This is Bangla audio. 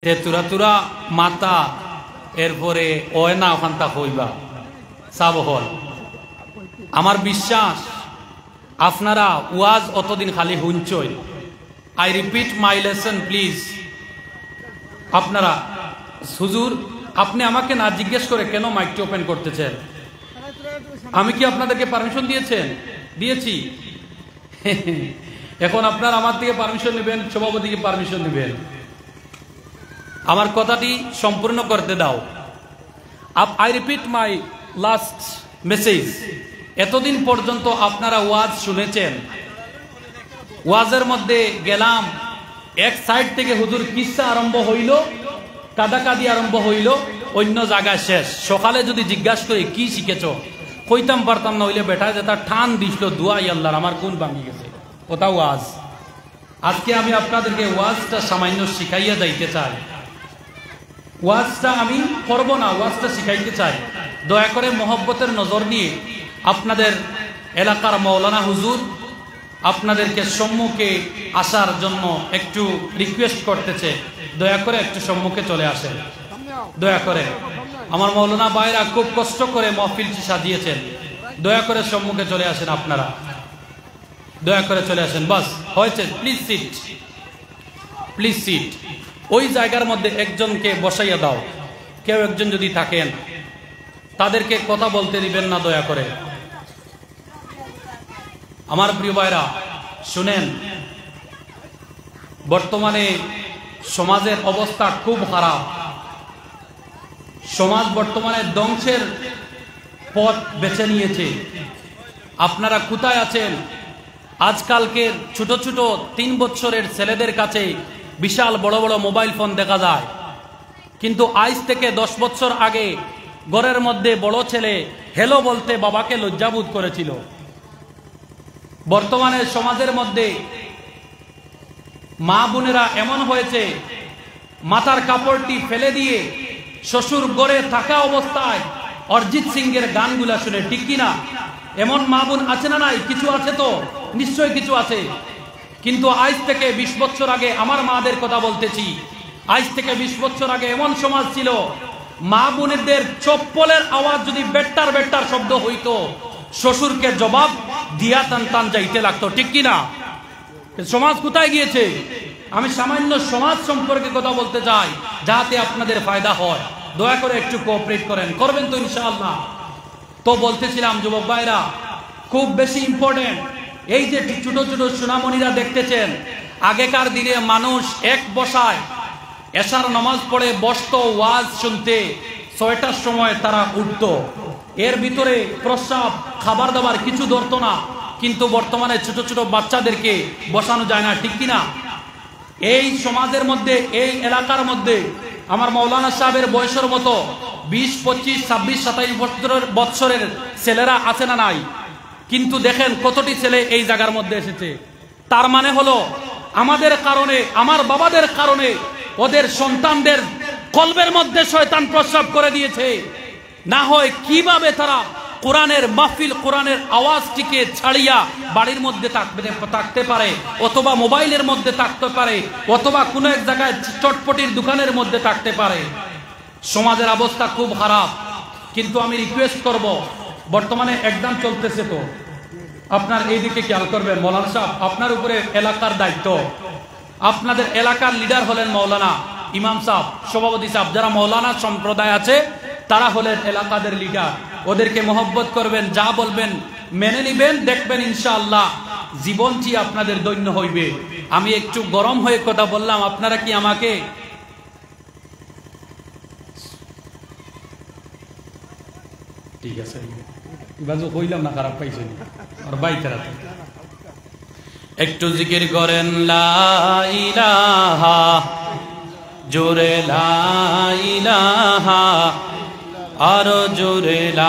তুরা তুরা মাতা এরপরে ওয়না ওখানটা হইবা সাব হল। আমার বিশ্বাস আপনারা ওয়াজ অতদিন খালি হুঞ্চই। I repeat my lesson please. আপনারা হুজুর আপনি আমাকে না জিজ্ঞেস করে কেন মাইকটি ওপেন করতেছেন? আমি কি আপনাদেরকে পারমিশন দিয়েছেন? দিয়েছি। এখন আপনারা আমার থেকে পারমিশন নেবেন, সভাপতিকে পারমিশন নেবেন। আমার কথাটি সম্পূর্ণ করতে দাও। I repeat my last message. এতদিন পর্যন্ত আপনারা ওয়াজ শুনেছেন, ওয়াজের মধ্যে গেলাম, এক সাইড থেকে হুজুর কিসা আরম্ভ হইল, কাদাকাদি আরম্ভ হইল, অন্য জায়গায় শেষ। সকালে যদি জিজ্ঞাসা করি কি শিখেছ, কইতাম পারতাম না, হইলে বেটা যেটা টান দিছিল দুয়াই আল্লাহর আমার কোন ভাঙি গেছে ওটা ওয়াজ। আজকে আমি আপনাদেরকে ওয়াজটা সামান্য শিখাইয়া যাইতে চাই। ওয়াজটা আমি করব না, ওয়াজটা শিখাইতে চাই। দয়া করে মহব্বতের নজর নিয়ে আপনাদের এলাকার মৌলানা হুজুর আপনাদেরকে সম্মুখে আসার জন্য একটু রিকোয়েস্ট করতেছে। দয়া করে একটু সম্মুখে চলে আসেন। দয়া করে আমার মৌলানা ভাইরা খুব কষ্ট করে মাহফিলটি সাজিয়েছেন। দয়া করে সম্মুখে চলে আসেন। আপনারা দয়া করে চলে আসেন। বাস হয়েছে। Please sit, please sit. ওই জায়গার মধ্যে একজনকে বসাইয়া দাও। কেউ একজন যদি থাকেন তাদেরকে কথা বলতে দিবেন না দয়া করে। আমার প্রিয় ভাইরা শুনেন, বর্তমানে সমাজের অবস্থা খুব খারাপ। সমাজ বর্তমানে ধ্বংসের পথ বেছে নিয়েছে। আপনারা কোথায় আছেন? আজকালকের ছোট ছোট 3 বছরের ছেলেদের কাছে বিশাল বড় বড় মোবাইল ফোন দেখা যায়, কিন্তু আজ থেকে 10 বছর আগে ঘরের মধ্যে বড় ছেলে হ্যালো বলতে বাবাকে লজ্জাবোধ করেছিল। বর্তমানে সমাজের মধ্যে মা বোনেরা এমন হয়েছে, মাথার কাপড়টি ফেলে দিয়ে শ্বশুর ঘরে থাকা অবস্থায় অরিজিৎ সিং এর গানগুলা শুনে, ঠিক কিনা? এমন মা বোন আছে না নাই? কিছু আছে তো, নিশ্চয় কিছু আছে। কিন্তু আজ থেকে 20 বছর আগে, আমার মাদের কথা বলতেছি, আজ থেকে 20 বছর আগে এমন সমাজ ছিল, মা বোনেদের চপ্পলের আওয়াজ যদি বেট্টার বেট্টার শব্দ হইতো, শ্বশুরকে জবাব দিয়া টান টান যাইতে লাগতো, ঠিক কিনা? সমাজ কোথায় গিয়েছে? আমি সামান্য সমাজ সম্পর্কে কথা বলতে চাই, যাতে আপনাদের ফায়দা হয়। দয়া করে একটু কোঅপারেট করেন, করবেন তো ইনশাআল্লাহ? তো বলতেছিলাম যুবক ভাইরা, খুব বেশি ইম্পর্টেন্ট এই যে ছোট ছোট সোনামণিরা দেখতেছেন, আগেকার দিনে মানুষ এক বসায় এশার নামাজ পড়ে বসতো ওয়াজ শুনতে, 6টার সময় তারা উঠত। এর ভিতরে প্রস্রাব খাবার দাবার কিছু ধরতো না। কিন্তু বর্তমানে ছোট ছোট বাচ্চাদেরকে বসানো যায় না, ঠিক কিনা? এই সমাজের মধ্যে, এই এলাকার মধ্যে আমার মৌলানা সাহেবের বয়সের মতো 20, 25, 26, 27 বছরের ছেলেরা আছে না নাই? কিন্তু দেখেন কতটি ছেলে এই জায়গার মধ্যে এসেছে। তার মানে হলো আমাদের কারণে, আমার বাবাদের কারণে ওদের সন্তানদের কলবের মধ্যে শয়তান প্রস্রাব করে দিয়েছে। না হয় কিভাবে তারা কোরআনের মাহফিল, কোরআনের আওয়াজটিকে ছাড়িয়া বাড়ির মধ্যে থাকতে পারে, অথবা মোবাইলের মধ্যে থাকতে পারে, অথবা কোনো এক জায়গায় চটপটির দোকানের মধ্যে থাকতে পারে। সমাজের অবস্থা খুব খারাপ। কিন্তু আমি রিকোয়েস্ট করব, বর্তমানে এক্সাম চলতেছে, তো আপনার এই দিকে খেয়াল করবেন। মৌলানা সাহেব, আপনার উপরে এলাকার দায়িত্ব। আপনাদের এলাকার লিডার হলেন মৌলানা ইমাম সাহেব, সভাপতি সাহেব। যারা মৌলানা সম্প্রদায় আছে তারা হলেন এলাকাদের লিডার। ওদেরকে মহব্বত করবেন, যা বলবেন মেনে নিবেন, দেখবেন ইনশাআল্লাহ জীবনটি আপনাদের দৈন্য হইবে। আমি একটু গরম হয়ে কথা বললাম, আপনারা কি আমাকে ঠিক আছে হইলাম না, খারাপ পাইছেন আর বাইতেরা একটু জিকির করেন লা ইলাহা, জোরে লা ইলাহা, আরো জোরে।